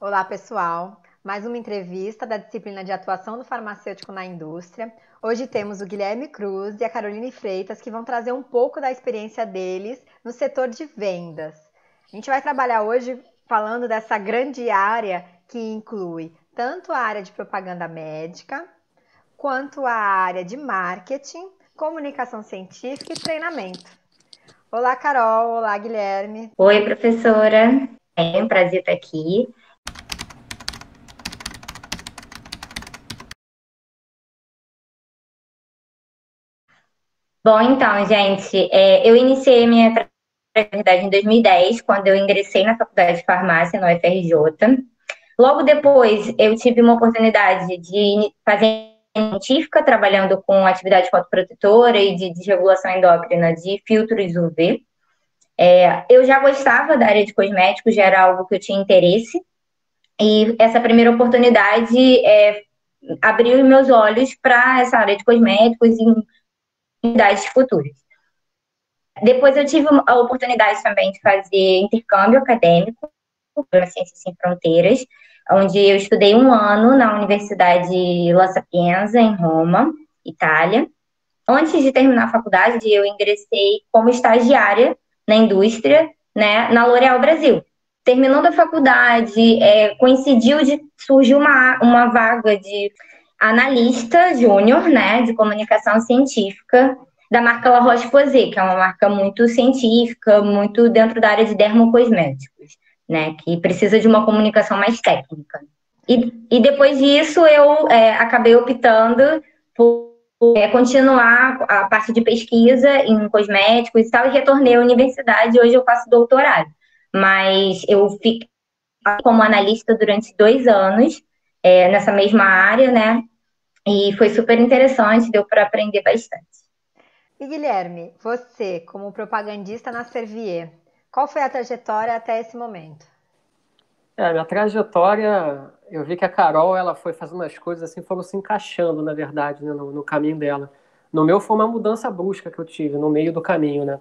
Olá, pessoal. Mais uma entrevista da disciplina de atuação do farmacêutico na indústria. Hoje temos o Guilherme Cruz e a Caroline Freitas, que vão trazer um pouco da experiência deles no setor de vendas. A gente vai trabalhar hoje falando dessa grande área que inclui tanto a área de propaganda médica, quanto a área de marketing, comunicação científica e treinamento. Olá, Carol. Olá, Guilherme. Oi, professora. É um prazer estar aqui. Bom, então, gente, eu iniciei minha trajetória em 2010, quando eu ingressei na Faculdade de Farmácia, na UFRJ. Logo depois, eu tive uma oportunidade de fazer científica, trabalhando com atividade fotoprotetora e de desregulação endócrina de filtros UV. Eu já gostava da área de cosméticos, já era algo que eu tinha interesse. E essa primeira oportunidade abriu meus olhos para essa área de cosméticos e unidades futuras. Depois eu tive a oportunidade também de fazer intercâmbio acadêmico para Ciências Sem Fronteiras, onde eu estudei um ano na Universidade La Sapienza, em Roma, Itália. Antes de terminar a faculdade, eu ingressei como estagiária na indústria, né, na L'Oréal Brasil. Terminando a faculdade, coincidiu de surgir uma vaga de analista júnior, né, de comunicação científica da marca La Roche-Posay, que é uma marca muito científica, muito dentro da área de dermocosméticos, né, que precisa de uma comunicação mais técnica. E depois disso eu acabei optando por continuar a parte de pesquisa em cosméticos e tal, e retornei à universidade, e hoje eu faço doutorado. Mas eu fiquei como analista durante 2 anos, nessa mesma área, né? E foi super interessante, deu para aprender bastante. E Guilherme, você, como propagandista na Servier, qual foi a trajetória até esse momento? Minha trajetória, eu vi que a Carol, ela foi fazendo as coisas assim, foram se encaixando, na verdade, né, no caminho dela. No meu foi uma mudança brusca que eu tive no meio do caminho, né?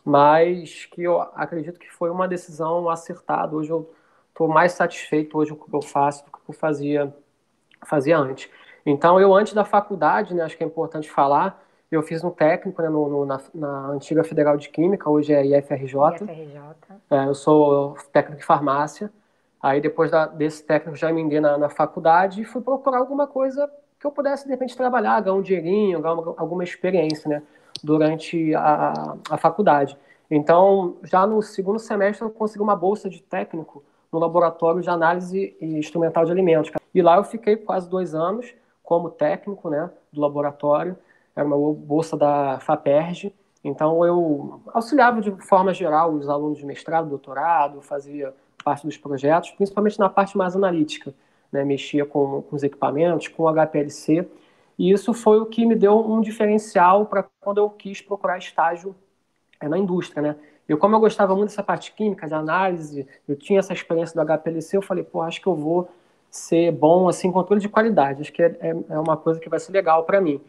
Mas que eu acredito que foi uma decisão acertada. Hoje eu estou mais satisfeito hoje com o que eu faço do que eu fazia antes. Então, eu antes da faculdade, né, acho que é importante falar, eu fiz um técnico, né, na antiga Federal de Química, hoje é IFRJ. IFRJ. Eu sou técnico de farmácia. Aí depois desse técnico já emendei na faculdade e fui procurar alguma coisa que eu pudesse de repente trabalhar, ganhar um dinheirinho, ganhar alguma experiência, né, durante a faculdade. Então, já no segundo semestre eu consegui uma bolsa de técnico no laboratório de análise e instrumental de alimentos. E lá eu fiquei quase 2 anos como técnico, né, do laboratório. Era uma bolsa da FAPERJ. Então eu auxiliava de forma geral os alunos de mestrado, doutorado, fazia parte dos projetos, principalmente na parte mais analítica, né? Mexia com os equipamentos, com o HPLC, e isso foi o que me deu um diferencial para quando eu quis procurar estágio na indústria, né? Como eu gostava muito dessa parte química, de análise, eu tinha essa experiência do HPLC, eu falei, pô, acho que eu vou ser bom, assim, em controle de qualidade, acho que é uma coisa que vai ser legal para mim.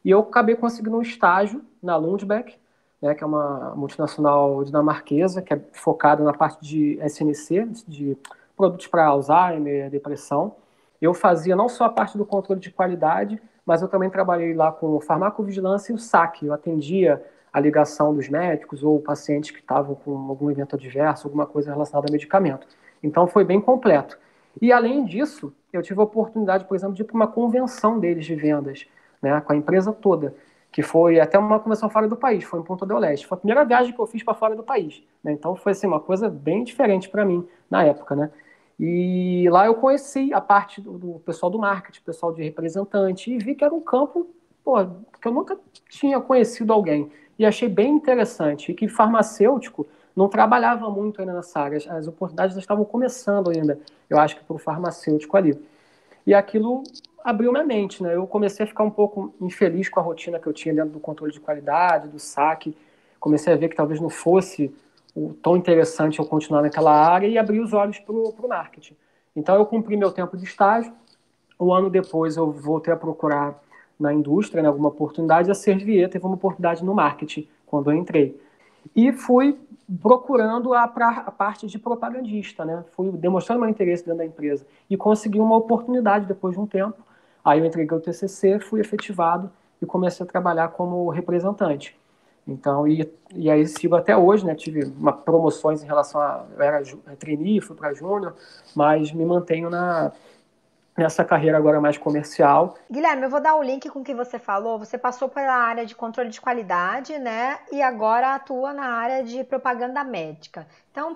E eu acabei conseguindo um estágio na Lundbeck, né, que é uma multinacional dinamarquesa, que é focada na parte de SNC, de produtos para Alzheimer, depressão. Eu fazia não só a parte do controle de qualidade, mas eu também trabalhei lá com farmacovigilância e o SAQ. Eu atendia a ligação dos médicos ou pacientes que estavam com algum evento adverso, alguma coisa relacionada a medicamento. Então foi bem completo. E além disso, eu tive a oportunidade, por exemplo, de ir para uma convenção deles de vendas, né, com a empresa toda, que foi até uma convenção fora do país, foi em Ponta del Este. Foi a primeira viagem que eu fiz para fora do país, né? Então foi assim, uma coisa bem diferente para mim na época, né? E lá eu conheci a parte do pessoal do marketing, pessoal de representante, e vi que era um campo, pô, que eu nunca tinha conhecido alguém. E achei bem interessante. E que farmacêutico não trabalhava muito ainda nessa área. As oportunidades estavam começando ainda, eu acho que para o farmacêutico ali. E aquilo abriu minha mente, né? Eu comecei a ficar um pouco infeliz com a rotina que eu tinha dentro do controle de qualidade, do saque. Comecei a ver que talvez não fosse tão interessante eu continuar naquela área e abri os olhos para o marketing. Então eu cumpri meu tempo de estágio. Um ano depois eu voltei a procurar na indústria, né, alguma oportunidade. A Servier teve uma oportunidade no marketing quando eu entrei. E fui procurando a parte de propagandista, né? Fui demonstrando meu interesse dentro da empresa e consegui uma oportunidade depois de um tempo. Aí eu entreguei o TCC, fui efetivado e comecei a trabalhar como representante. Então, e aí sigo até hoje, né? Tive promoções em relação a... Eu era trainee, fui para júnior, mas me mantenho nessa carreira agora mais comercial. Guilherme, eu vou dar o link com o que você falou. Você passou pela área de controle de qualidade, né? E agora atua na área de propaganda médica. Então,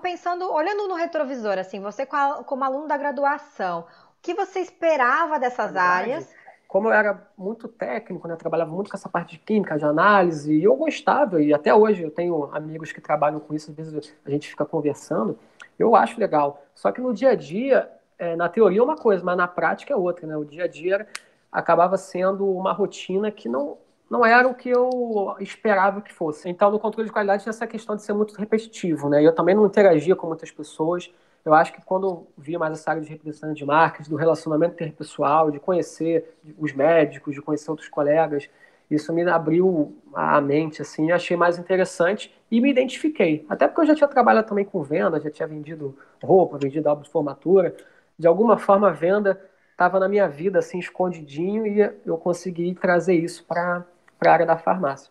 olhando no retrovisor, assim, você como aluno da graduação, o que você esperava dessas áreas? Como eu era muito técnico, né, trabalhava muito com essa parte de química, de análise, e eu gostava, e até hoje eu tenho amigos que trabalham com isso, às vezes a gente fica conversando, eu acho legal. Só que no dia a dia, na teoria é uma coisa, mas na prática é outra, né? O dia a dia acabava sendo uma rotina que não era o que eu esperava que fosse. Então, no controle de qualidade tinha essa questão de ser muito repetitivo, né? Eu também não interagia com muitas pessoas. Eu acho que quando eu via mais essa área de representante de marketing, do relacionamento interpessoal, de conhecer os médicos, de conhecer outros colegas, isso me abriu a mente, assim, achei mais interessante e me identifiquei. Até porque eu já tinha trabalhado também com venda, já tinha vendido roupa, vendido álbum de formatura. De alguma forma, a venda estava na minha vida, assim, escondidinho, e eu consegui trazer isso para a área da farmácia.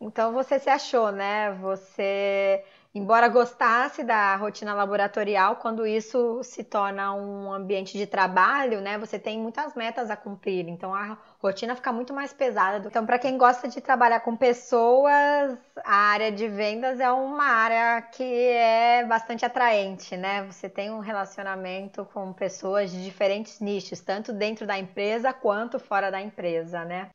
Então você se achou, né? Você, embora gostasse da rotina laboratorial, quando isso se torna um ambiente de trabalho, né? Você tem muitas metas a cumprir, então a rotina fica muito mais pesada. Então, para quem gosta de trabalhar com pessoas, a área de vendas é uma área que é bastante atraente, né? Você tem um relacionamento com pessoas de diferentes nichos, tanto dentro da empresa quanto fora da empresa, né?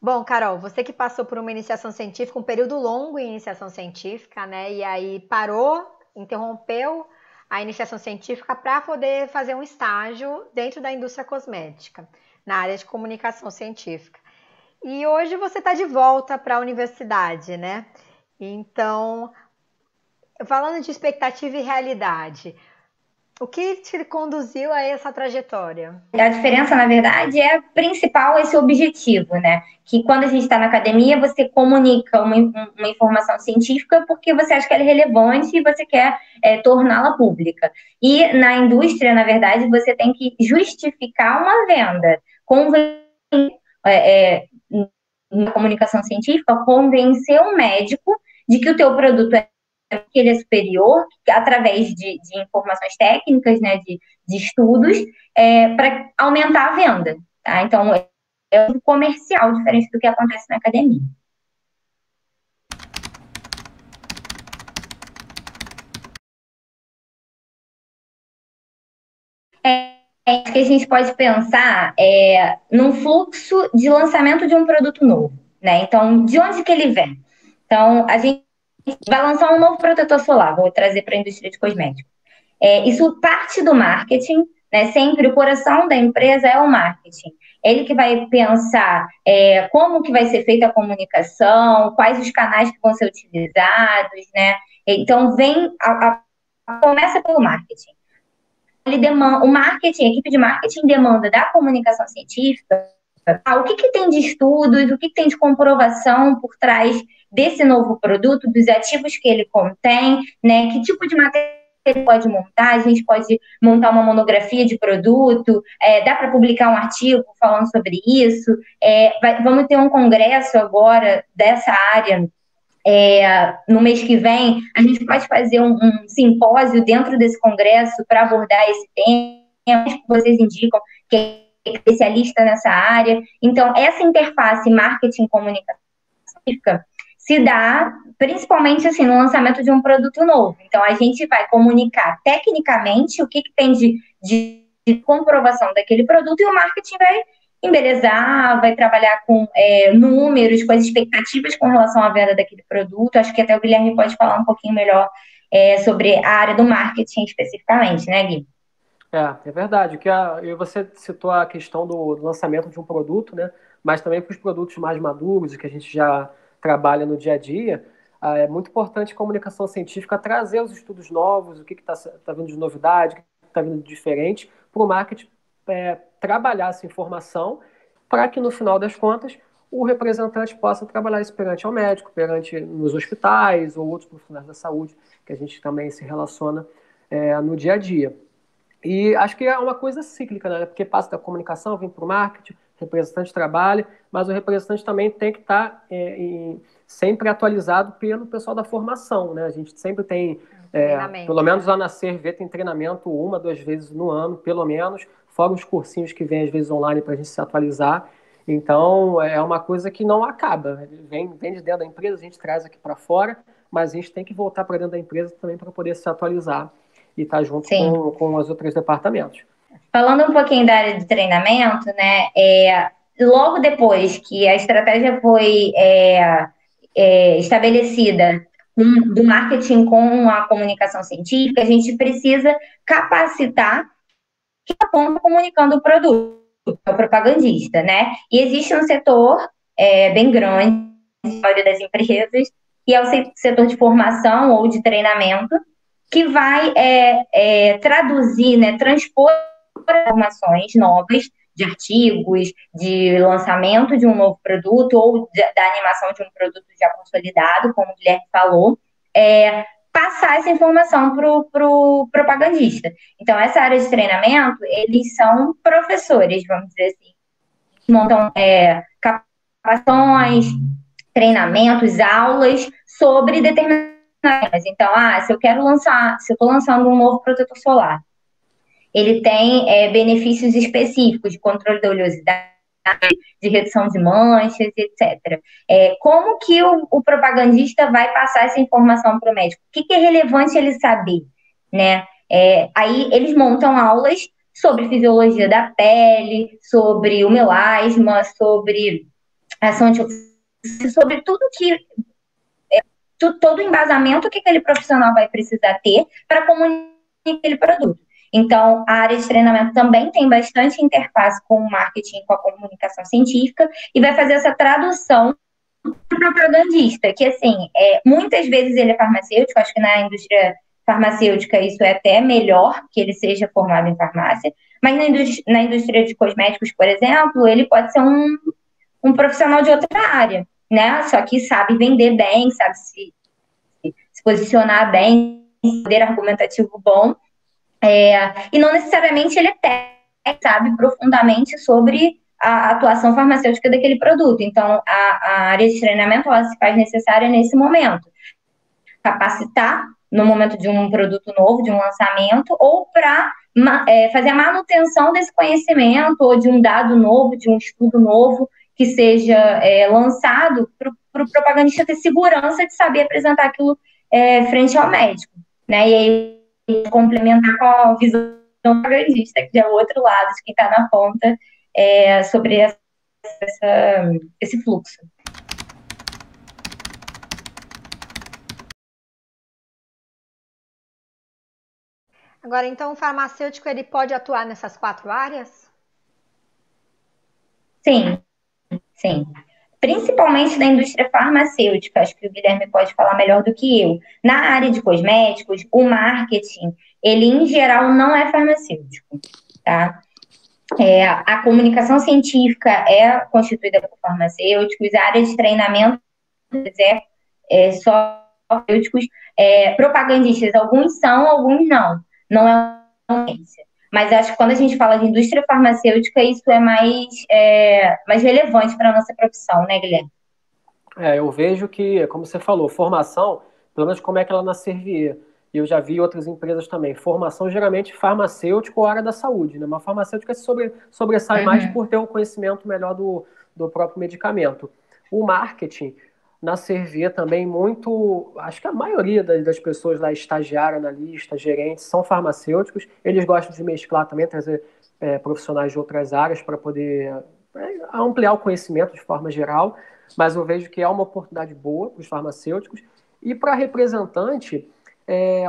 Bom, Carol, você que passou por uma iniciação científica, um período longo em iniciação científica, né? E aí parou, interrompeu a iniciação científica para poder fazer um estágio dentro da indústria cosmética, na área de comunicação científica. E hoje você está de volta para a universidade, né? Então, falando de expectativa e realidade, o que te conduziu a essa trajetória? A diferença, na verdade, é principal esse objetivo, né? Que quando a gente está na academia, você comunica uma informação científica porque você acha que ela é relevante e você quer torná-la pública. E na indústria, na verdade, você tem que justificar uma venda. Na comunicação científica, convencer um médico de que o teu produto que ele é superior, através de informações técnicas, né, de estudos, para aumentar a venda. Tá? Então, é um comercial diferente do que acontece na academia. Acho que a gente pode pensar num fluxo de lançamento de um produto novo. Né? Então, de onde que ele vem? Então, a gente vai lançar um novo protetor solar, vou trazer para a indústria de cosméticos. Isso parte do marketing, né? Sempre o coração da empresa é o marketing. Ele que vai pensar como que vai ser feita a comunicação, quais os canais que vão ser utilizados, né? Então, começa pelo marketing. O marketing, a equipe de marketing demanda da comunicação científica o que tem de estudos, o que tem de comprovação por trás desse novo produto, dos ativos que ele contém, né? Que tipo de matéria ele pode montar, a gente pode montar uma monografia de produto, dá para publicar um artigo falando sobre isso, vamos ter um congresso agora dessa área no mês que vem, a gente pode fazer um simpósio dentro desse congresso para abordar esse tema que vocês indicam, que é especialista nessa área. Então, essa interface marketing-comunicação se dá principalmente assim, no lançamento de um produto novo. Então, a gente vai comunicar tecnicamente o que tem de comprovação daquele produto e o marketing vai embelezar, vai trabalhar com números, com as expectativas com relação à venda daquele produto. Acho que até o Guilherme pode falar um pouquinho melhor sobre a área do marketing especificamente, né, Gui? É verdade. Você citou a questão do lançamento de um produto, né? Mas também para os produtos mais maduros, que a gente já trabalha no dia a dia, é muito importante a comunicação científica trazer os estudos novos, o que tá vindo de novidade, o que está vindo de diferente, para o marketing trabalhar essa informação para que, no final das contas, o representante possa trabalhar isso perante ao médico, perante nos hospitais ou outros profissionais da saúde, que a gente também se relaciona no dia a dia. E acho que é uma coisa cíclica, né? Porque passa da comunicação, vem para o marketing, o representante trabalha, mas o representante também tem que estar sempre atualizado pelo pessoal da formação, né? A gente sempre tem, pelo menos lá na CRV, tem treinamento 1, 2 vezes no ano, pelo menos, fora os cursinhos que vêm às vezes online para a gente se atualizar. Então, é uma coisa que não acaba. Vem de dentro da empresa, a gente traz aqui para fora, mas a gente tem que voltar para dentro da empresa também para poder se atualizar e estar junto com os outros departamentos. Falando um pouquinho da área de treinamento, né? Logo depois que a estratégia foi estabelecida do marketing com a comunicação científica, a gente precisa capacitar quem está comunicando o produto, é o propagandista, né? E existe um setor bem grande, na maioria das empresas, que é o setor de formação ou de treinamento, que vai traduzir, né, transpor informações novas de artigos, de lançamento de um novo produto ou da animação de um produto já consolidado, como o Guilherme falou, passar essa informação para o propagandista. Então, essa área de treinamento, eles são professores, vamos dizer assim, montam capacitações, treinamentos, aulas sobre determinadas. Então, se eu estou lançando um novo protetor solar, ele tem benefícios específicos de controle da oleosidade, de redução de manchas, etc. Como que o propagandista vai passar essa informação para o médico? O que é relevante ele saber, né? Aí eles montam aulas sobre fisiologia da pele, sobre o melasma, sobre ação antioxidante, sobre tudo que todo o embasamento que aquele profissional vai precisar ter para comunicar aquele produto. Então, a área de treinamento também tem bastante interface com o marketing, com a comunicação científica, e vai fazer essa tradução para o propagandista, que, assim, muitas vezes ele é farmacêutico, acho que na indústria farmacêutica isso é até melhor que ele seja formado em farmácia, mas na indústria de cosméticos, por exemplo, ele pode ser um profissional de outra área, né? Só que sabe vender bem, sabe se posicionar bem, poder argumentativo bom, e não necessariamente ele sabe profundamente sobre a atuação farmacêutica daquele produto. Então, a área de treinamento ela se faz necessária nesse momento. Capacitar no momento de um produto novo, de um lançamento, ou para fazer a manutenção desse conhecimento, ou de um dado novo, de um estudo novo, que seja lançado para o propagandista ter segurança de saber apresentar aquilo frente ao médico, né? E aí complementar com a visão propagandista, que é o outro lado de quem está na ponta sobre esse fluxo. Agora, então, o farmacêutico ele pode atuar nessas 4 áreas? Sim, sim. Principalmente na indústria farmacêutica, acho que o Guilherme pode falar melhor do que eu. Na área de cosméticos, o marketing, ele em geral não é farmacêutico, tá? A comunicação científica é constituída por farmacêuticos, a área de treinamento só farmacêuticos, propagandistas, alguns são, alguns não. Não é uma ciência. Mas acho que quando a gente fala de indústria farmacêutica, isso é mais relevante para a nossa profissão, né, Guilherme? Eu vejo que, como você falou, formação, pelo menos como é que ela na Servier, e eu já vi outras empresas também, formação geralmente farmacêutico ou área da saúde, né? Uma farmacêutica sobressai mais por ter um conhecimento melhor do próprio medicamento. O marketing, na Servier também, muito, acho que a maioria das pessoas lá, estagiário, analista, gerentes, são farmacêuticos, eles gostam de mesclar também, trazer profissionais de outras áreas para poder ampliar o conhecimento de forma geral, mas eu vejo que é uma oportunidade boa para os farmacêuticos. E para representante,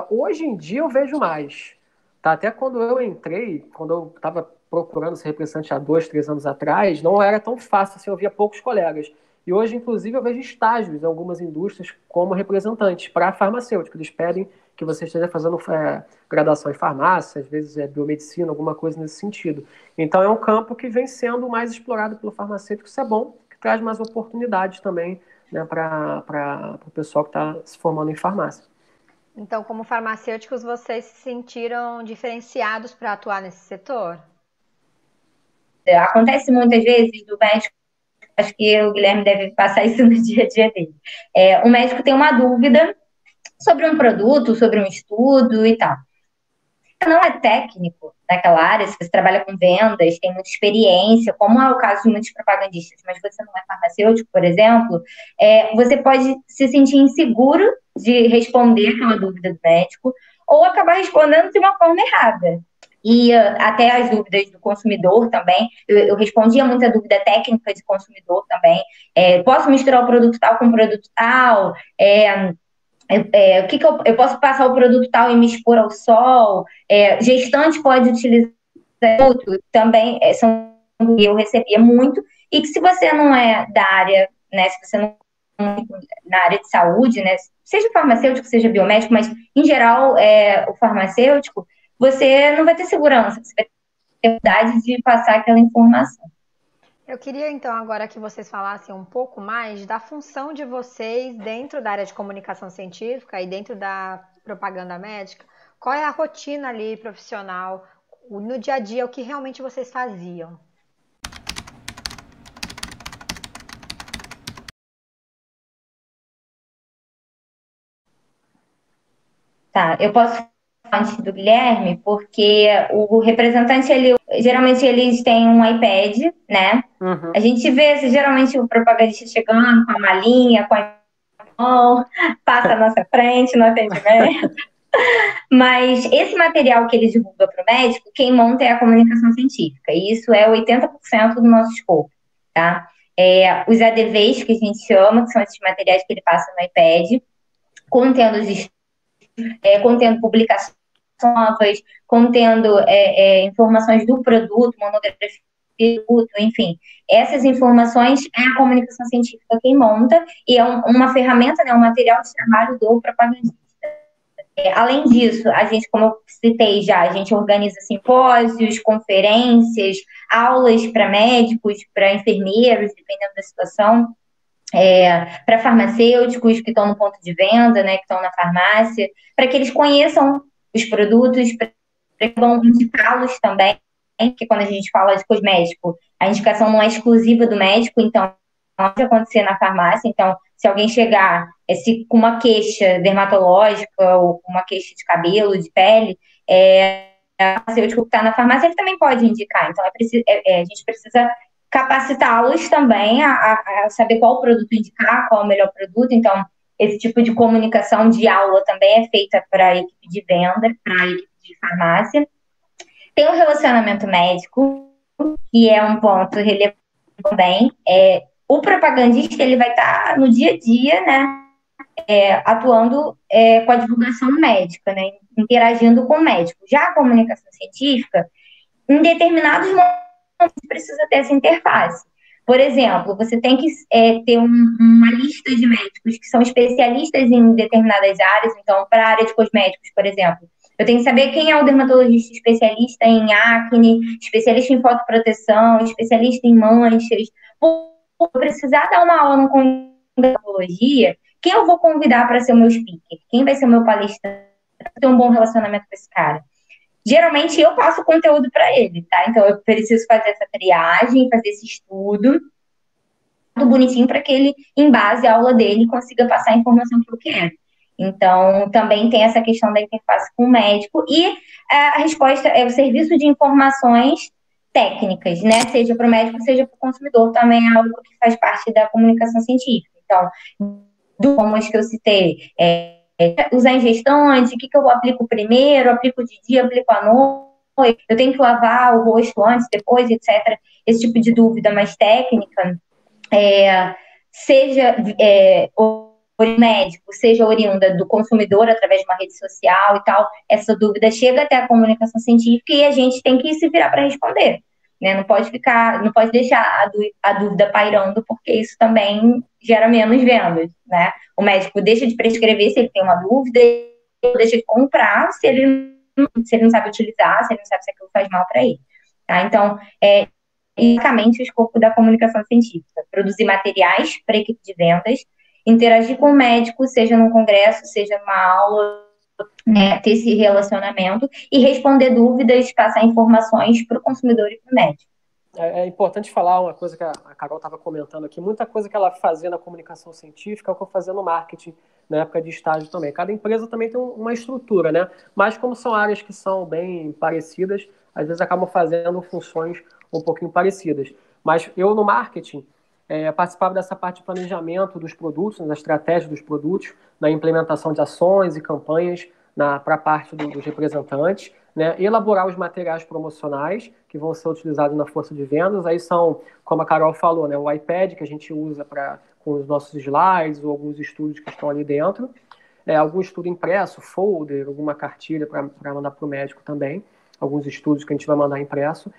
hoje em dia eu vejo mais. Tá? Até quando eu entrei, quando eu estava procurando ser representante há 2, 3 anos atrás, não era tão fácil assim, eu via poucos colegas. E hoje, inclusive, eu vejo estágios em algumas indústrias como representante para farmacêutico. Eles pedem que você esteja fazendo graduação em farmácia, às vezes biomedicina, alguma coisa nesse sentido. Então, é um campo que vem sendo mais explorado pelo farmacêutico, isso é bom, traz mais oportunidades também, né, para o pessoal que está se formando em farmácia. Então, como farmacêuticos, vocês se sentiram diferenciados para atuar nesse setor? Acontece muitas vezes do médico, acho que o Guilherme deve passar isso no dia a dia dele. O médico tem uma dúvida sobre um produto, sobre um estudo e tal. Não é técnico naquela área, se você trabalha com vendas, tem muita experiência, como é o caso de muitos propagandistas, mas você não é farmacêutico, por exemplo, você pode se sentir inseguro de responder aquela dúvida do médico ou acabar respondendo de uma forma errada. E até as dúvidas do consumidor também, eu respondia muita dúvida técnica de consumidor também. Posso misturar o produto tal com o produto tal? O que eu posso passar o produto tal e me expor ao sol? Gestante pode utilizar também, são que eu recebia muito, e que se você não é da área, né, se você não na área de saúde, né, seja farmacêutico, seja biomédico, mas em geral o farmacêutico, você não vai ter segurança, você vai ter dificuldade de passar aquela informação. Eu queria então agora que vocês falassem um pouco mais da função de vocês dentro da área de comunicação científica e dentro da propaganda médica. Qual é a rotina ali profissional, no dia a dia, o que realmente vocês faziam? Tá, eu posso falar antes do Guilherme, porque o representante, geralmente eles têm um iPad, né? Uhum. A gente vê geralmente o propagandista chegando com a malinha, com a mão, passa à nossa frente no atendimento. Mas esse material que ele divulga para o médico, quem monta é a comunicação científica. E isso é 80% do nosso escopo, tá? Os ADVs, que a gente chama, que são esses materiais que ele passa no iPad, contendo contendo publicações novas, contendo informações do produto, monografia do produto, enfim. Essas informações é a comunicação científica quem monta e é uma ferramenta, né, um material de trabalho do propagandista. Além disso, a gente, como eu citei já, a gente organiza simpósios, conferências, aulas para médicos, para enfermeiros, dependendo da situação, para farmacêuticos que estão no ponto de venda, né, que estão na farmácia, para que eles conheçam os produtos, para que vão indicá-los também, porque quando a gente fala de cosmético, a indicação não é exclusiva do médico, então pode acontecer na farmácia. Então, se alguém chegar com uma queixa dermatológica ou com uma queixa de cabelo, de pele, o farmacêutico que está na farmácia, ele também pode indicar. Então, a gente precisa capacitá-los também a saber qual produto indicar, qual é o melhor produto. Então, esse tipo de comunicação de aula também é feita para a equipe de venda, para a equipe de farmácia. Tem o relacionamento médico, que é um ponto relevante também. O propagandista, ele vai estar no dia a dia, né, atuando com a divulgação médica, né, interagindo com o médico. Já a comunicação científica, em determinados momentos, precisa ter essa interface. Por exemplo, você tem que ter uma lista de médicos que são especialistas em determinadas áreas. Então, para a área de cosméticos, por exemplo, eu tenho que saber quem é o dermatologista especialista em acne, especialista em fotoproteção, especialista em manchas. Vou precisar dar uma aula no dermatologia, quem eu vou convidar para ser o meu speaker? Quem vai ser o meu palestrante? Ter um bom relacionamento com esse cara. Geralmente eu passo conteúdo para ele, tá? Então eu preciso fazer essa triagem, fazer esse estudo, tudo bonitinho para que ele, em base à aula dele, consiga passar a informação que eu quero. Então, também tem essa questão da interface com o médico e a resposta é o serviço de informações técnicas, né? Seja para o médico, seja para o consumidor, também é algo que faz parte da comunicação científica. Então, como as que eu citei, usar em gestante, o que eu aplico primeiro, aplico de dia, aplico à noite, eu tenho que lavar o rosto antes, depois, etc. Esse tipo de dúvida mais técnica, seja médico, seja oriunda do consumidor através de uma rede social e tal, essa dúvida chega até a comunicação científica e a gente tem que se virar para responder. Né? Não pode deixar a dúvida pairando, porque isso também gera menos vendas, né? O médico deixa de prescrever se ele tem uma dúvida, ele deixa de comprar se ele não sabe utilizar, se ele não sabe se aquilo faz mal para ele. Tá? Então, basicamente o escopo da comunicação científica: produzir materiais para a equipe de vendas, interagir com o médico, seja num congresso, seja numa aula, né, ter esse relacionamento e responder dúvidas, passar informações para o consumidor e para o médico. É importante falar uma coisa que a Carol estava comentando aqui. Muita coisa que ela fazia na comunicação científica é o que eu fazia no marketing na época de estágio também. Cada empresa também tem uma estrutura, né? Mas como são áreas que são bem parecidas, às vezes acabam fazendo funções um pouquinho parecidas. Mas eu no marketing participava dessa parte de planejamento dos produtos, da estratégia dos produtos, na implementação de ações e campanhas para a parte dos representantes, né, elaborar os materiais promocionais que vão ser utilizados na força de vendas. Aí são, como a Carol falou, né, o iPad que a gente usa com os nossos slides ou alguns estudos que estão ali dentro, algum estudo impresso, folder, alguma cartilha para mandar para o médico também, alguns estudos que a gente vai mandar impresso.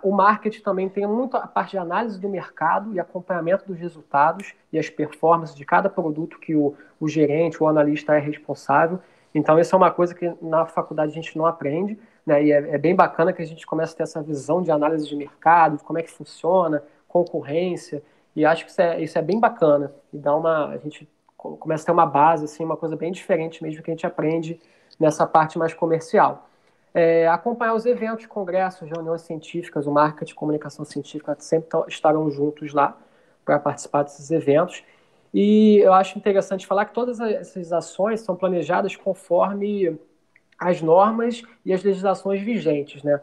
O marketing também tem muito a parte de análise do mercado e acompanhamento dos resultados e as performances de cada produto que o gerente, o analista é responsável. Então, isso é uma coisa que na faculdade a gente não aprende, né? E é bem bacana que a gente comece a ter essa visão de análise de mercado, de como é que funciona, concorrência, e acho que isso é bem bacana. E a gente começa a ter uma base, assim, uma coisa bem diferente mesmo que a gente aprende nessa parte mais comercial. Acompanhar os eventos, congressos, reuniões científicas, o marketing e comunicação científica sempre estarão juntos lá para participar desses eventos. E eu acho interessante falar que todas essas ações são planejadas conforme as normas e as legislações vigentes, né?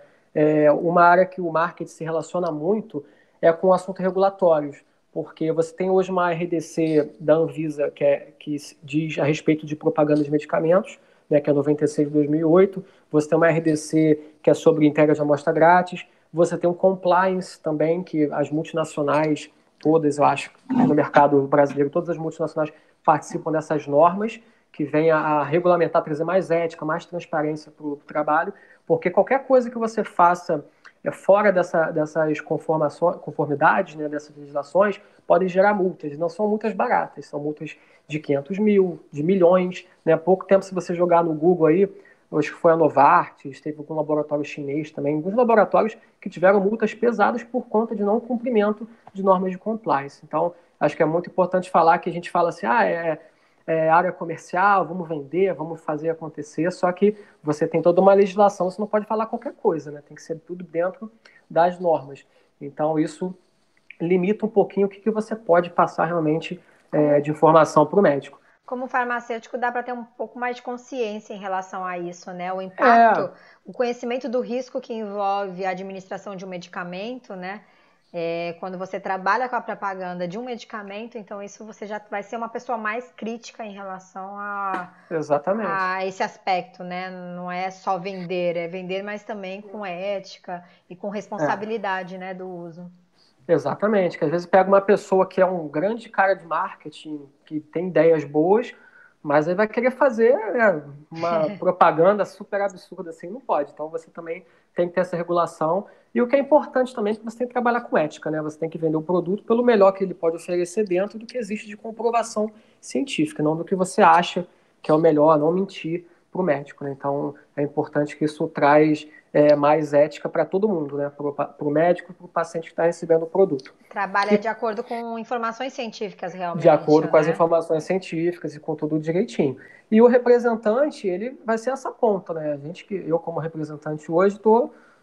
Uma área que o marketing se relaciona muito é com assuntos regulatórios, porque você tem hoje uma RDC da Anvisa que diz a respeito de propaganda de medicamentos, né, que é 96 de 2008, você tem uma RDC que é sobre entrega de amostra grátis, você tem um compliance também, que as multinacionais, todas, eu acho, no mercado brasileiro, todas as multinacionais participam dessas normas, que vem a regulamentar, trazer mais ética, mais transparência para o trabalho, porque qualquer coisa que você faça fora dessas conformidades, né, dessas legislações, podem gerar multas. E não são multas baratas, são multas de 500 mil, de milhões. Né? Há pouco tempo, se você jogar no Google aí, acho que foi a Novartis, teve algum laboratório chinês também, alguns laboratórios que tiveram multas pesadas por conta de não cumprimento de normas de compliance. Então, acho que é muito importante falar que a gente fala assim, área comercial, vamos vender, vamos fazer acontecer, só que você tem toda uma legislação, você não pode falar qualquer coisa, né? Tem que ser tudo dentro das normas. Então, isso limita um pouquinho o que você pode passar realmente de informação para o médico. Como farmacêutico, dá para ter um pouco mais de consciência em relação a isso, né? O impacto, o conhecimento do risco que envolve a administração de um medicamento, né? Quando você trabalha com a propaganda de um medicamento, então isso você já vai ser uma pessoa mais crítica em relação Exatamente. A esse aspecto, né? Não é só vender, é vender, mas também com ética e com responsabilidade, né, do uso. Exatamente, que às vezes pega uma pessoa que é um grande cara de marketing, que tem ideias boas, mas aí vai querer fazer uma propaganda super absurda assim, não pode. Então você também tem que ter essa regulação. E o que é importante também é que você tem que trabalhar com ética, né? Você tem que vender o produto pelo melhor que ele pode oferecer dentro do que existe de comprovação científica, não do que você acha que é o melhor, não mentir para o médico, né? Então é importante que isso traz mais ética para todo mundo, né? Para o médico e para o paciente que está recebendo o produto. Trabalha de acordo com informações científicas, realmente. De acordo com as né? informações científicas e com tudo direitinho. E o representante, ele vai ser essa ponta, né? Eu como representante hoje,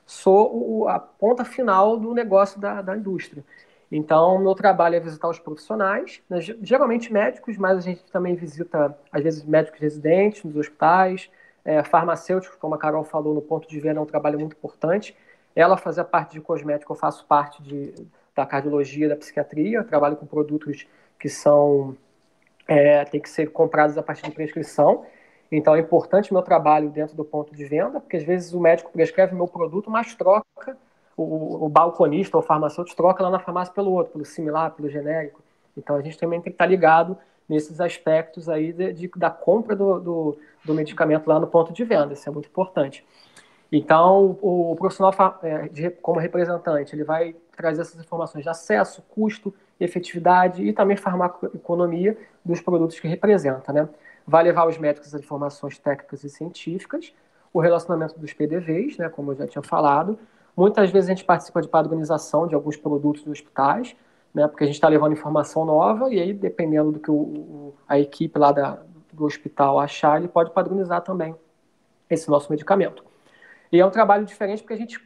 sou a ponta final do negócio da indústria. Então, meu trabalho é visitar os profissionais, né? Geralmente médicos, mas a gente também visita, às vezes, médicos residentes nos hospitais, farmacêuticos, como a Carol falou, no ponto de venda é um trabalho muito importante. Ela fazia parte de cosmético, eu faço parte da cardiologia, da psiquiatria, eu trabalho com produtos que tem que ser comprados a partir de prescrição. Então é importante meu trabalho dentro do ponto de venda, porque às vezes o médico prescreve meu produto, mas troca, o balconista ou o farmacêutico troca lá na farmácia pelo outro, pelo similar, pelo genérico. Então a gente também tem que estar ligado nesses aspectos aí da compra do medicamento lá no ponto de venda, isso é muito importante. Então, o profissional, como representante, ele vai trazer essas informações de acesso, custo, efetividade e também farmacoeconomia dos produtos que representa, né? Vai levar aos médicos as informações técnicas e científicas, o relacionamento dos PDVs, né, como eu já tinha falado, Muitas vezes a gente participa de padronização de alguns produtos dos hospitais, né, porque a gente está levando informação nova e aí, dependendo do que a equipe lá do hospital achar, ele pode padronizar também esse nosso medicamento. E é um trabalho diferente porque a gente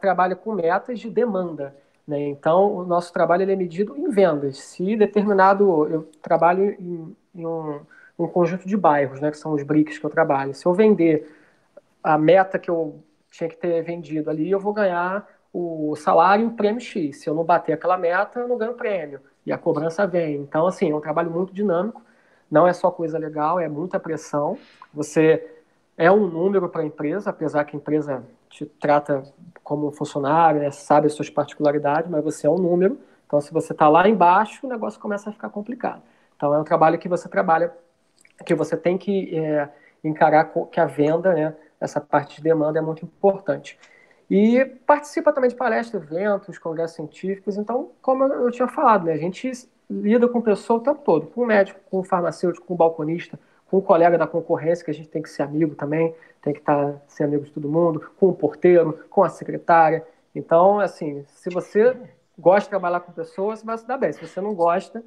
trabalha com metas de demanda, né? Então, o nosso trabalho ele é medido em vendas. Se determinado... Eu trabalho em um conjunto de bairros, né, que são os BRICS que eu trabalho. Se eu vender a meta que eu tinha que ter vendido ali, eu vou ganhar o salário e o prêmio X. Se eu não bater aquela meta, eu não ganho prêmio. E a cobrança vem. Então, assim, é um trabalho muito dinâmico. Não é só coisa legal, é muita pressão. Você é um número para a empresa, apesar que a empresa te trata como um funcionário, né, sabe as suas particularidades, mas você é um número. Então, se você está lá embaixo, o negócio começa a ficar complicado. Então, é um trabalho que você trabalha, que você tem que encarar que a venda, né, essa parte de demanda é muito importante. E participa também de palestras, eventos, congressos científicos. Então, como eu tinha falado, né, a gente lida com pessoa o tempo todo, com o médico, com o farmacêutico, com o balconista, com o colega da concorrência, que a gente tem que ser amigo também, tem que ser amigo de todo mundo, com o porteiro, com a secretária. Então, assim, se você gosta de trabalhar com pessoas, você vai se dar bem. Se você não gosta,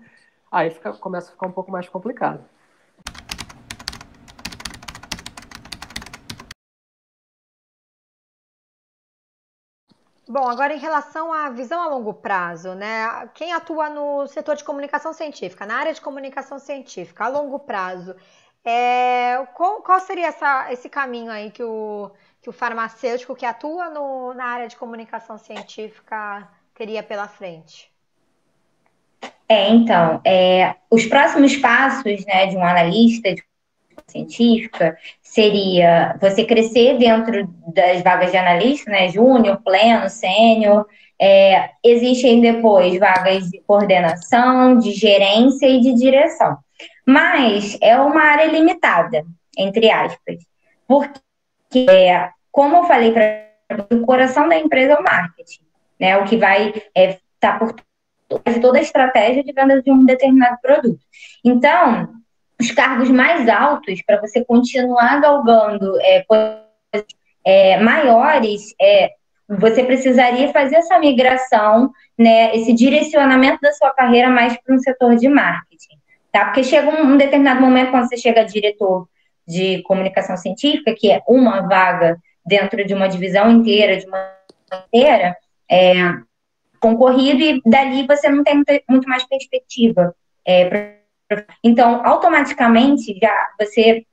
aí começa a ficar um pouco mais complicado. Bom, agora em relação à visão a longo prazo, né? Quem atua no setor de comunicação científica, na área de comunicação científica, a longo prazo, qual seria esse caminho aí que o farmacêutico que atua na área de comunicação científica teria pela frente? Então, os próximos passos, né, de um analista de científica seria você crescer dentro das vagas de analista, né, júnior, pleno, sênior. Existem depois vagas de coordenação, de gerência e de direção. Mas é uma área limitada, entre aspas. Porque, como eu falei o coração da empresa é o marketing, né? O que vai estar por trás de toda a estratégia de venda de um determinado produto. Então, os cargos mais altos, para você continuar galgando maiores, você precisaria fazer essa migração, né, esse direcionamento da sua carreira mais para um setor de marketing. Tá? Porque chega um determinado momento, quando você chega a diretor de comunicação científica, que é uma vaga dentro de uma divisão inteira, de uma inteira, concorrido, e dali você não tem muito mais perspectiva. Então, automaticamente, já você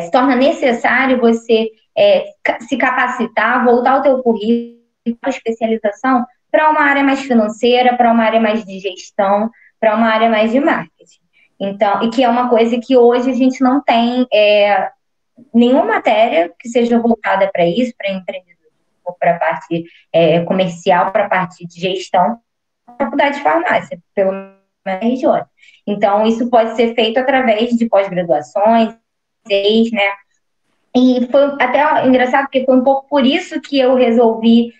se torna necessário você se capacitar, voltar o teu currículo, a especialização para uma área mais financeira, para uma área mais de gestão, para uma área mais de marketing. Então, e que é uma coisa que hoje a gente não tem nenhuma matéria que seja voltada para isso, para empreendedorismo, para a parte comercial, para a parte de gestão, na faculdade de farmácia, pelo menos na região. Então, isso pode ser feito através de pós-graduações, né? E foi até engraçado, porque foi um pouco por isso que eu resolvi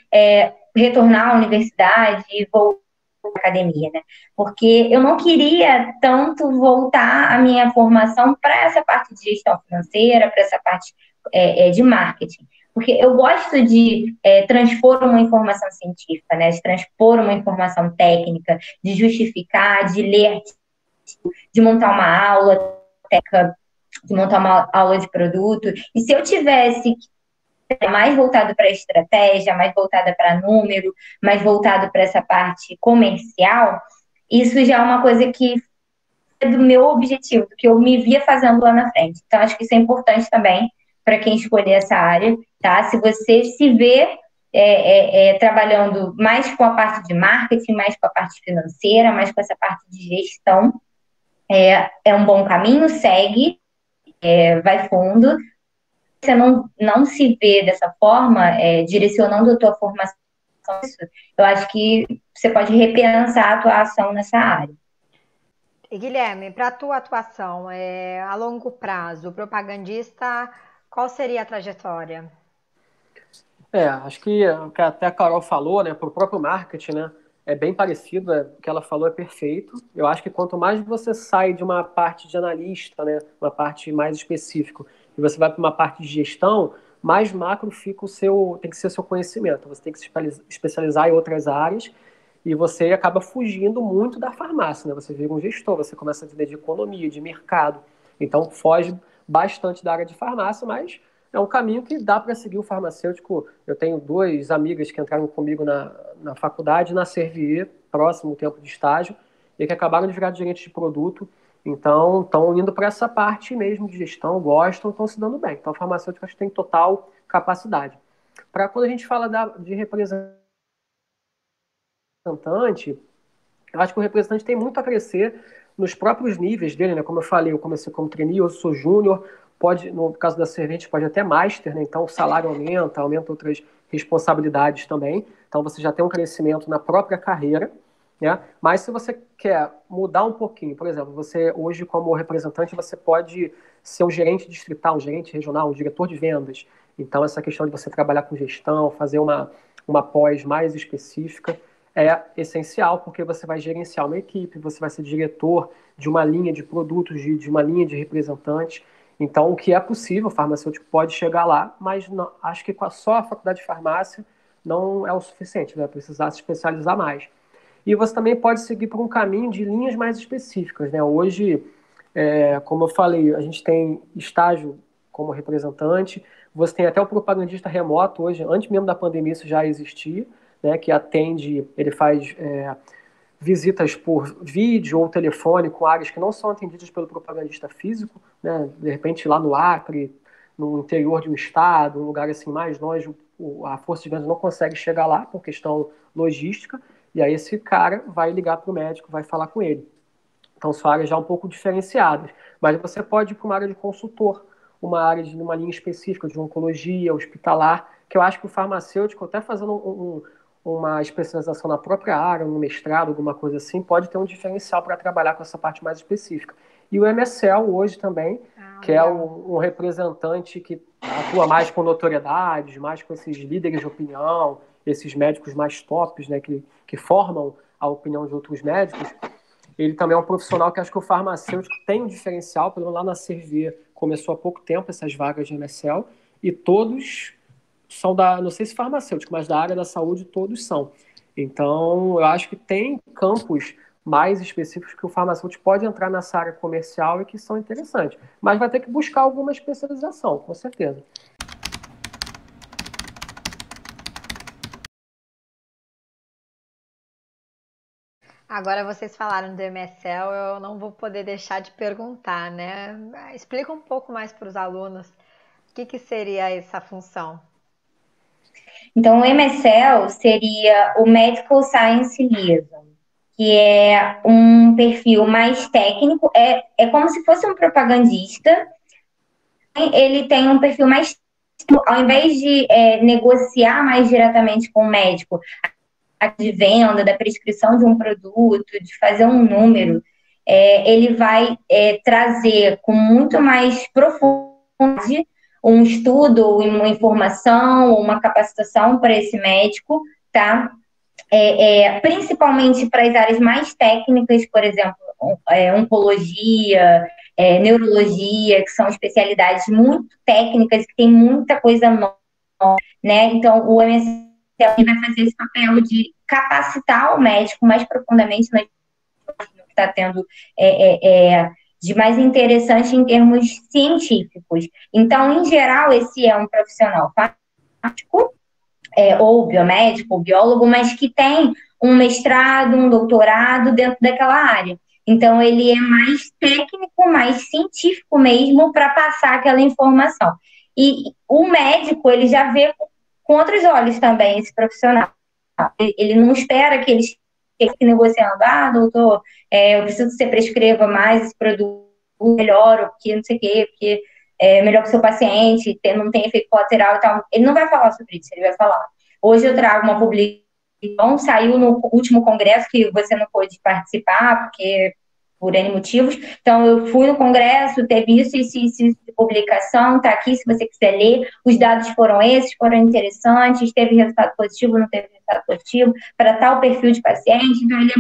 retornar à universidade e voltar à academia, né? Porque eu não queria tanto voltar a minha formação para essa parte de gestão financeira, para essa parte de marketing. Porque eu gosto de transpor uma informação científica, né? De transpor uma informação técnica, de justificar, de ler, de montar uma aula técnica, de montar uma aula de produto. E se eu tivesse mais voltado para estratégia, mais voltada para número, mais voltado para essa parte comercial, isso já é uma coisa que é do meu objetivo, do que eu me via fazendo lá na frente. Então, acho que isso é importante também para quem escolher essa área, tá? Se você se vê trabalhando mais com a parte de marketing, mais com a parte financeira, mais com essa parte de gestão, é um bom caminho, segue, vai fundo. Você não se vê dessa forma, direcionando a tua formação, eu acho que você pode repensar a tua ação nessa área. E Guilherme, para a tua atuação a longo prazo, o propagandista, qual seria a trajetória? Acho que o que até a Carol falou, né, para o próprio marketing, né, é bem parecido, o que ela falou é perfeito. Eu acho que quanto mais você sai de uma parte de analista, né, uma parte mais específica, e você vai para uma parte de gestão, mais macro fica tem que ser o seu conhecimento. Você tem que se especializar em outras áreas e você acaba fugindo muito da farmácia, né? Você vira um gestor, você começa a entender de economia, de mercado. Então, foge bastante da área de farmácia, mas é um caminho que dá para seguir o farmacêutico. Eu tenho 2 amigas que entraram comigo na faculdade, na Servier, próximo tempo de estágio, e que acabaram de virar gerentes de produto. Então, estão indo para essa parte mesmo de gestão, gostam, estão se dando bem. Então, o farmacêutico acho que tem total capacidade. Para quando a gente fala de representante, eu acho que o representante tem muito a crescer nos próprios níveis dele, né? Como eu falei, eu comecei como trainee, eu sou júnior, no caso da servente, pode até master, né? Então o salário aumenta outras responsabilidades também. Então você já tem um crescimento na própria carreira, né? Mas se você quer mudar um pouquinho, por exemplo, você hoje como representante, você pode ser um gerente distrital, um gerente regional, um diretor de vendas. Então essa questão de você trabalhar com gestão, fazer uma pós mais específica, é essencial, porque você vai gerenciar uma equipe, você vai ser diretor de uma linha de produtos, de uma linha de representantes. Então, o que é possível, o farmacêutico pode chegar lá, mas não, acho que só a faculdade de farmácia não é o suficiente, vai precisar se especializar mais. E você também pode seguir por um caminho de linhas mais específicas, né? Hoje, como eu falei, a gente tem estágio como representante, você tem até o propagandista remoto hoje, antes mesmo da pandemia isso já existia, né, que atende, ele faz visitas por vídeo ou telefone com áreas que não são atendidas pelo propagandista físico, né, de repente lá no Acre, no interior de um estado, um lugar assim mais longe, a força de vendas não consegue chegar lá por questão logística, e aí esse cara vai ligar para o médico, vai falar com ele. Então são áreas já um pouco diferenciadas, mas você pode ir para uma área de consultor, uma área de uma linha específica de oncologia, hospitalar, que eu acho que o farmacêutico, até fazendo uma especialização na própria área, um mestrado, alguma coisa assim, pode ter um diferencial para trabalhar com essa parte mais específica. E o MSL hoje também, que é um representante que atua mais com notoriedade, mais com esses líderes de opinião, esses médicos mais tops, né, que formam a opinião de outros médicos. Ele também é um profissional que acho que o farmacêutico tem um diferencial, pelo menos lá na Servier começou há pouco tempo essas vagas de MSL, e todos são não sei se farmacêutico, mas da área da saúde todos são. Então, eu acho que tem campos mais específicos que o farmacêutico pode entrar nessa área comercial e que são interessantes. Mas vai ter que buscar alguma especialização, com certeza. Agora vocês falaram do MSL, eu não vou poder deixar de perguntar, né? Explica um pouco mais para os alunos o que seria essa função. Então, o MSL seria o Medical Science Liaison, que é um perfil mais técnico, é como se fosse um propagandista, ele tem um perfil mais, ao invés de negociar mais diretamente com o médico, de venda, da prescrição de um produto, de fazer um número, ele vai trazer com muito mais profundidade um estudo, uma informação, uma capacitação para esse médico, tá? Principalmente para as áreas mais técnicas, por exemplo, oncologia, neurologia, que são especialidades muito técnicas, que tem muita coisa nova, né? Então, o MSL vai fazer esse papel de capacitar o médico mais profundamente no que está tendo de mais interessante em termos científicos. Então, em geral, esse é um profissional prático, ou biomédico, ou biólogo, mas que tem um mestrado, um doutorado dentro daquela área. Então, ele é mais técnico, mais científico mesmo para passar aquela informação. E o médico, ele já vê com outros olhos também esse profissional. Ele não espera que eles fiquem negociando, doutor, eu preciso que você prescreva mais esse produto, melhor, ou porque não sei o quê, porque é melhor que o seu paciente, não tem efeito colateral e tal. Ele não vai falar sobre isso, ele vai falar. Hoje eu trago uma publicação, saiu no último congresso que você não pôde participar, porque por N motivos. Então, eu fui no congresso, teve isso de publicação, tá aqui se você quiser ler. Os dados foram esses, foram interessantes, teve resultado positivo, não teve resultado positivo, para tal perfil de paciente. Então, ele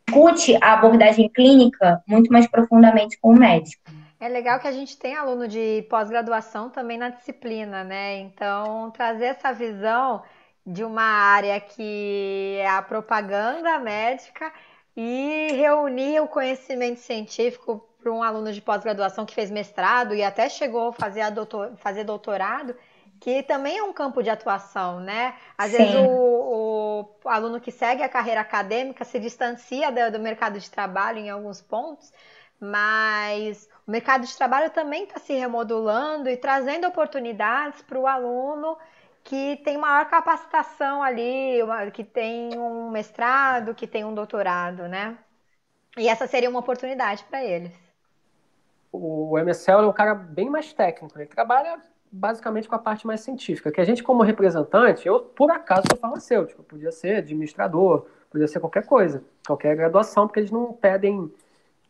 discute a abordagem clínica muito mais profundamente com o médico. É legal que a gente tem aluno de pós-graduação também na disciplina, né? Então, trazer essa visão de uma área que é a propaganda médica e reunir o conhecimento científico para um aluno de pós-graduação que fez mestrado e até chegou a fazer, fazer doutorado, que também é um campo de atuação, né? Às vezes Sim, o aluno que segue a carreira acadêmica se distancia do mercado de trabalho em alguns pontos, mas o mercado de trabalho também está se remodulando e trazendo oportunidades para o aluno que tem maior capacitação ali, que tem um mestrado, que tem um doutorado, né? E essa seria uma oportunidade para eles. O MSL é um cara bem mais técnico, ele trabalha basicamente com a parte mais científica, que a gente como representante, eu por acaso sou farmacêutico, podia ser administrador, podia ser qualquer coisa, qualquer graduação, porque eles não pedem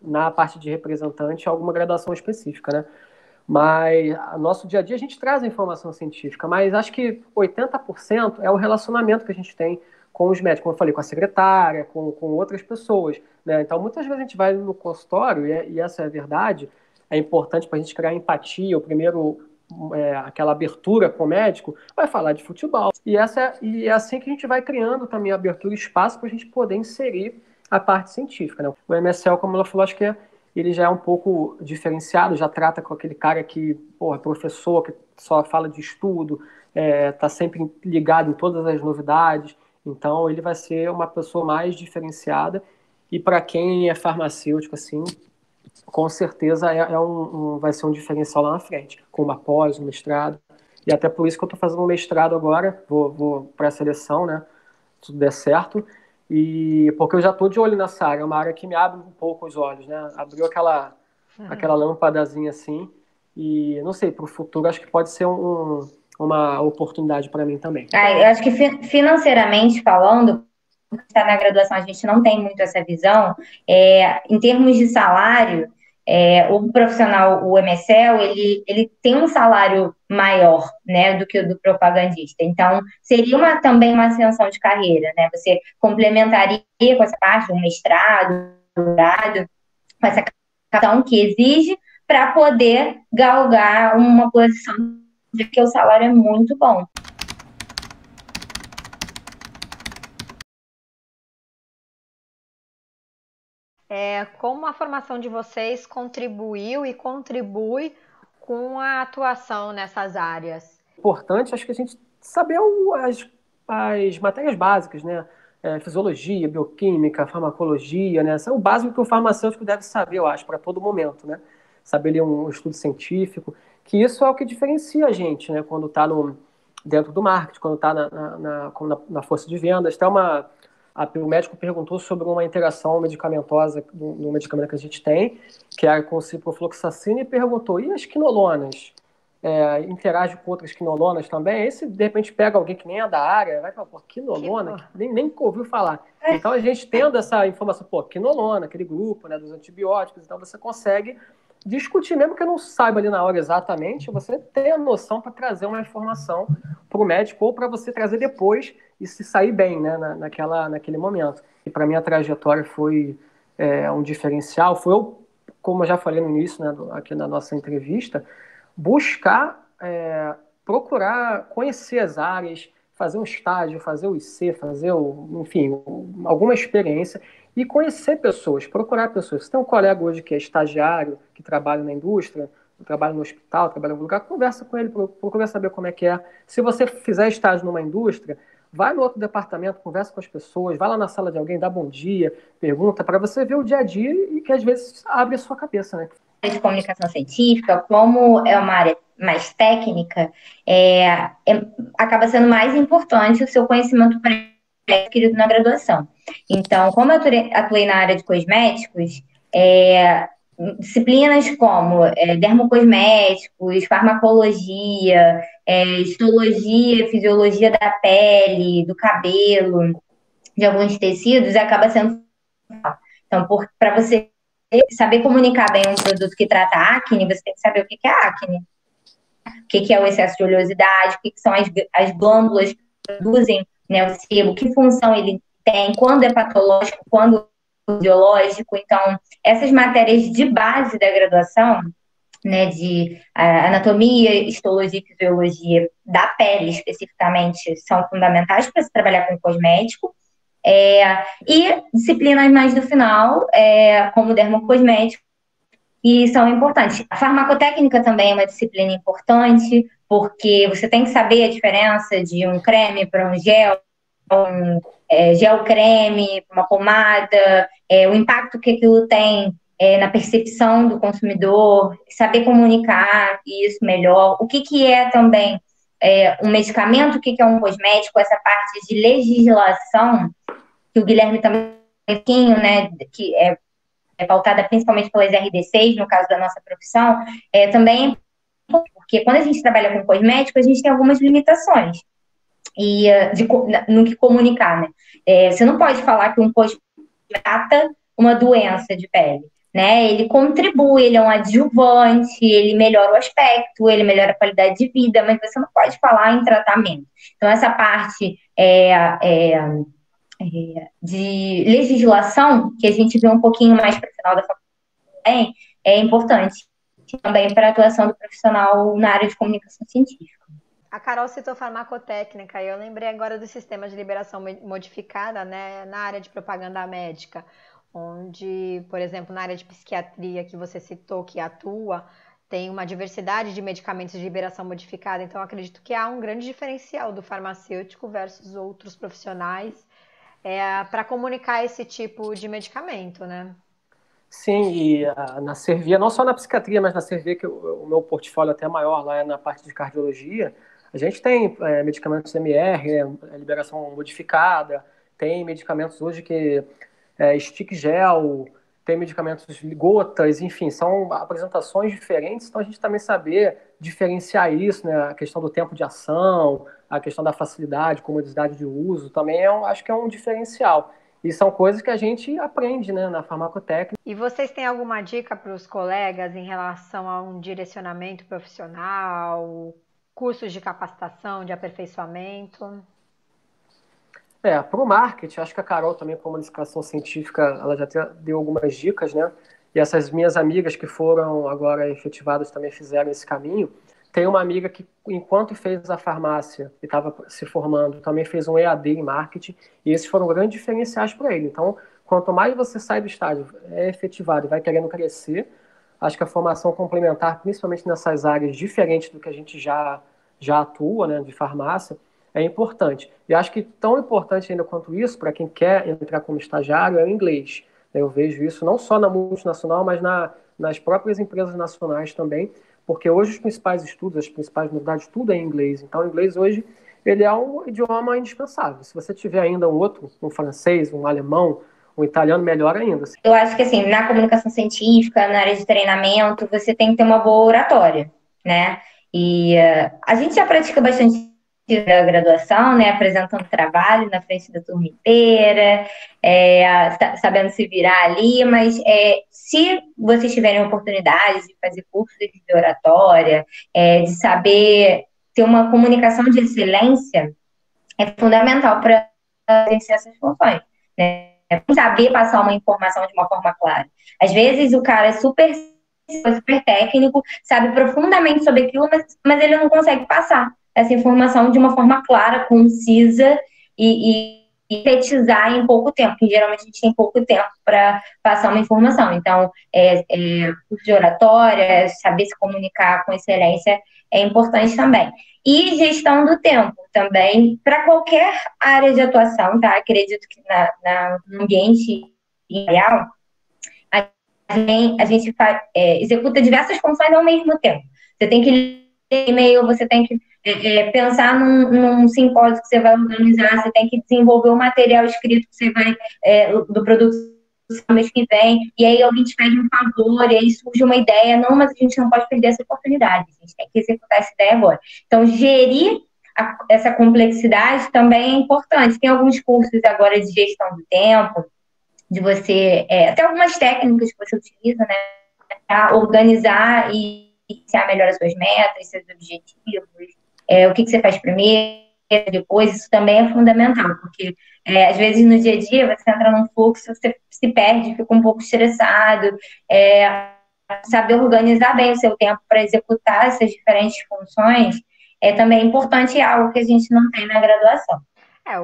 na parte de representante alguma graduação específica, né? Mas no nosso dia a dia a gente traz a informação científica, mas acho que 80% é o relacionamento que a gente tem com os médicos, como eu falei, com a secretária, com outras pessoas, né? Então muitas vezes a gente vai no consultório, e essa é a verdade, é importante para a gente criar empatia, o primeiro, aquela abertura com o médico, vai falar de futebol. E é assim que a gente vai criando também a abertura e espaço para a gente poder inserir a parte científica, né? O MSL, como ela falou, acho que ele já é um pouco diferenciado, já trata com aquele cara que, porra, professor, que só fala de estudo, tá sempre ligado em todas as novidades, então ele vai ser uma pessoa mais diferenciada, e para quem é farmacêutico, assim, com certeza vai ser um diferencial lá na frente, com uma pós, um mestrado, e até por isso que eu estou fazendo um mestrado agora, vou para a seleção, né, se tudo der certo, e porque eu já estou de olho nessa área, é uma área que me abre um pouco os olhos, né, abriu aquela lâmpadazinha assim, e não sei, para o futuro acho que pode ser uma oportunidade para mim também. eu acho que financeiramente falando, está na graduação, a gente não tem muito essa visão. Em termos de salário, o profissional, o MSL, ele tem um salário maior, né, do que o do propagandista. Então, seria também uma ascensão de carreira, né? Você complementaria com essa parte, um mestrado, doutorado, com essa questão que exige para poder galgar uma posição de que o salário é muito bom. Como a formação de vocês contribuiu e contribui com a atuação nessas áreas? Importante, acho que a gente saber as matérias básicas, né? Fisiologia, bioquímica, farmacologia, né? Isso é o básico que o farmacêutico deve saber, eu acho, para todo momento, né? Saber ler um estudo científico, que isso é o que diferencia a gente, né? Quando está dentro do marketing, quando está na força de vendas. O médico perguntou sobre uma interação medicamentosa no medicamento que a gente tem, que é com ciprofloxacina, e perguntou, e as quinolonas? Interage com outras quinolonas também? Aí, se de repente pega alguém que nem é da área, vai falar, pô, quinolona? Nem ouviu falar. Então a gente tendo essa informação, pô, quinolona, aquele grupo, né, dos antibióticos, então você consegue discutir, mesmo que eu não saiba ali na hora exatamente, você tem a noção para trazer uma informação para o médico ou para você trazer depois e se sair bem, né, naquele momento. E para mim a trajetória foi um diferencial, como eu já falei no início, né, aqui na nossa entrevista, buscar, procurar conhecer as áreas, fazer um estágio, fazer o IC, enfim, alguma experiência e conhecer pessoas, procurar pessoas. Se tem um colega hoje que é estagiário, que trabalha na indústria, trabalha no hospital, trabalha em algum lugar, conversa com ele, procura saber como é que é. Se você fizer estágio numa indústria, vai no outro departamento, conversa com as pessoas, vai lá na sala de alguém, dá bom dia, pergunta, para você ver o dia a dia e que às vezes abre a sua cabeça, né? De comunicação científica, como é uma área mais técnica, acaba sendo mais importante o seu conhecimento adquirido na graduação. Então, como eu atuei na área de cosméticos, disciplinas como dermocosméticos, farmacologia, histologia, fisiologia da pele, do cabelo, de alguns tecidos, acaba sendo. Então, para você saber comunicar bem um produto que trata acne, você tem que saber o que é acne, o que é o excesso de oleosidade, o que são as glândulas que produzem, né, o sebo, que função ele tem, quando é patológico, quando é fisiológico. Então, essas matérias de base da graduação, né, de anatomia, histologia e fisiologia da pele especificamente são fundamentais para se trabalhar com cosmético. E disciplinas mais do final, como dermocosmético, e são importantes. A farmacotécnica também é uma disciplina importante, porque você tem que saber a diferença de um creme para um gel, gel creme, uma pomada, o impacto que aquilo tem na percepção do consumidor, saber comunicar isso melhor. O que é também um medicamento, o que é um cosmético, essa parte de legislação, que o Guilherme também né, que é pautada principalmente pelas RDCs, no caso da nossa profissão, também porque quando a gente trabalha com cosmético, a gente tem algumas limitações no que comunicar, né? Você não pode falar que um cosmético trata uma doença de pele, né? Ele contribui, ele é um adjuvante, ele melhora o aspecto, ele melhora a qualidade de vida, mas você não pode falar em tratamento. Então, essa parte de legislação, que a gente vê um pouquinho mais para o final da faculdade, é importante também para a atuação do profissional na área de comunicação científica. A Carol citou farmacotécnica e eu lembrei agora do sistema de liberação modificada, né, na área de propaganda médica, onde, por exemplo, na área de psiquiatria que você citou que atua, tem uma diversidade de medicamentos de liberação modificada, então acredito que há um grande diferencial do farmacêutico versus outros profissionais para comunicar esse tipo de medicamento, né? Sim, e na Servier, não só na psiquiatria, mas na Servier, que o meu portfólio até é maior lá é na parte de cardiologia, a gente tem medicamentos MR, liberação modificada, tem medicamentos hoje que stick gel, tem medicamentos gotas, enfim, são apresentações diferentes, então a gente também saber diferenciar isso, né, a questão do tempo de ação, a questão da facilidade, comodidade de uso, também acho que é um diferencial. E são coisas que a gente aprende, né, na farmacotécnica. E vocês têm alguma dica para os colegas em relação a um direcionamento profissional, cursos de capacitação, de aperfeiçoamento? Para o marketing, acho que a Carol também, com a comunicação científica, ela já deu algumas dicas, né? E essas minhas amigas que foram agora efetivadas também fizeram esse caminho. Tem uma amiga que, enquanto fez a farmácia e estava se formando, também fez um EAD em marketing, e esses foram grandes diferenciais para ele. Então, quanto mais você sai do estágio, é efetivado e vai querendo crescer, acho que a formação complementar, principalmente nessas áreas diferentes do que a gente já atua, né, de farmácia, é importante. E acho que tão importante ainda quanto isso, para quem quer entrar como estagiário, é o inglês. Eu vejo isso não só na multinacional, mas nas próprias empresas nacionais também, porque hoje os principais estudos, as principais novidades, tudo é em inglês. Então, o inglês hoje ele é um idioma indispensável. Se você tiver ainda um outro, um francês, um alemão, um italiano, melhor ainda. Eu acho que, assim, na comunicação científica, na área de treinamento, você tem que ter uma boa oratória, né? E a gente já pratica bastante da graduação, né, apresentando trabalho na frente da turma inteira, sabendo se virar ali, mas se vocês tiverem oportunidade de fazer cursos de oratória, de saber ter uma comunicação de excelência, é fundamental para exercer essas funções, né? Saber passar uma informação de uma forma clara. Às vezes o cara é super técnico, sabe profundamente sobre aquilo, mas ele não consegue passar essa informação de uma forma clara, concisa e sintetizar em pouco tempo, porque geralmente a gente tem pouco tempo para passar uma informação. Então, curso de oratória, saber se comunicar com excelência é importante também. E gestão do tempo também, para qualquer área de atuação, tá? Acredito que no ambiente real, a gente executa diversas funções ao mesmo tempo. Você tem que ler e-mail, você tem que pensar num simpósio que você vai organizar, você tem que desenvolver um material escrito que você vai do produto do mês que vem, e aí alguém te pede um favor, e aí surge uma ideia, não, mas a gente não pode perder essa oportunidade, a gente tem que executar essa ideia agora. Então, gerir essa complexidade também é importante. Tem alguns cursos agora de gestão do tempo, de você, até algumas técnicas que você utiliza, né, para organizar e iniciar melhor as suas metas, seus objetivos, o que você faz primeiro, depois, isso também é fundamental, porque às vezes no dia a dia você entra num fluxo, você se perde, fica um pouco estressado, saber organizar bem o seu tempo para executar essas diferentes funções é também importante e algo que a gente não tem na graduação.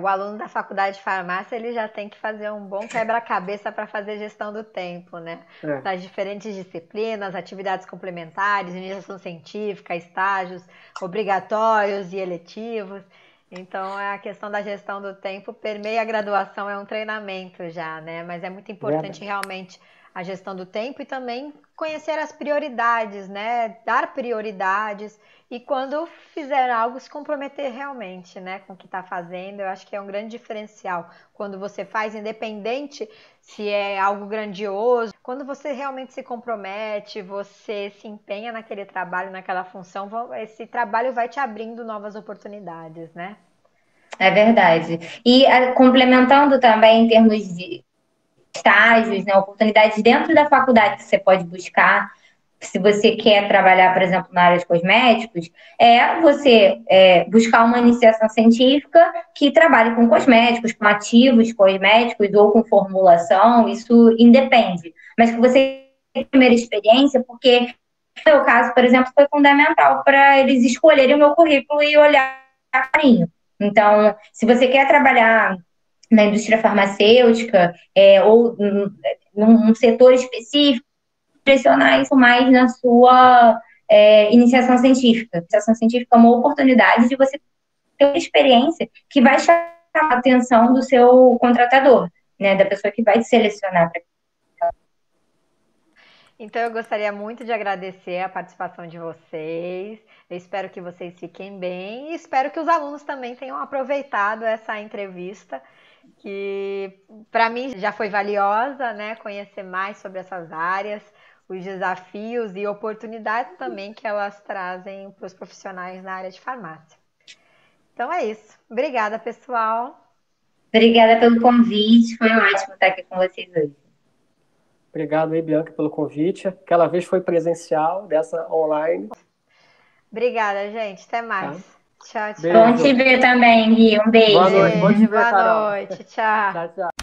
O aluno da faculdade de farmácia, ele já tem que fazer um bom quebra-cabeça para fazer gestão do tempo, né? Das diferentes disciplinas, atividades complementares, iniciação científica, estágios obrigatórios e eletivos. Então, a questão da gestão do tempo permeia a graduação, é um treinamento já, né? Mas é muito importante realmente a gestão do tempo e também conhecer as prioridades, né? Dar prioridades e quando fizer algo, se comprometer realmente, né, com o que está fazendo. Eu acho que é um grande diferencial. Quando você faz, independente se é algo grandioso, quando você realmente se compromete, você se empenha naquele trabalho, naquela função, esse trabalho vai te abrindo novas oportunidades, né? É verdade. E complementando também em termos de estágios, né, oportunidades dentro da faculdade que você pode buscar, se você quer trabalhar, por exemplo, na área de cosméticos, é você buscar uma iniciação científica que trabalhe com cosméticos, com ativos cosméticos ou com formulação, isso independe. Mas que você tenha a primeira experiência, porque no meu caso, por exemplo, foi fundamental para eles escolherem o meu currículo e olhar carinho. Então, se você quer trabalhar na indústria farmacêutica ou num setor específico, pressionar isso mais na sua iniciação científica. Iniciação científica é uma oportunidade de você ter uma experiência que vai chamar a atenção do seu contratador, né, da pessoa que vai te selecionar. Então, eu gostaria muito de agradecer a participação de vocês. Eu espero que vocês fiquem bem e espero que os alunos também tenham aproveitado essa entrevista, que para mim já foi valiosa, né? Conhecer mais sobre essas áreas, os desafios e oportunidades também que elas trazem para os profissionais na área de farmácia. Então é isso. Obrigada, pessoal. Obrigada pelo convite, foi ótimo estar aqui com vocês hoje. Obrigado aí, Bianca, pelo convite. Aquela vez foi presencial, dessa online. Obrigada, gente. Até mais. Tá. Tchau, tchau. Bom te ver também, Gui. Um beijo. Boa noite. Bom te ver, Boa Carol. noite. Tchau. Tchau, tchau.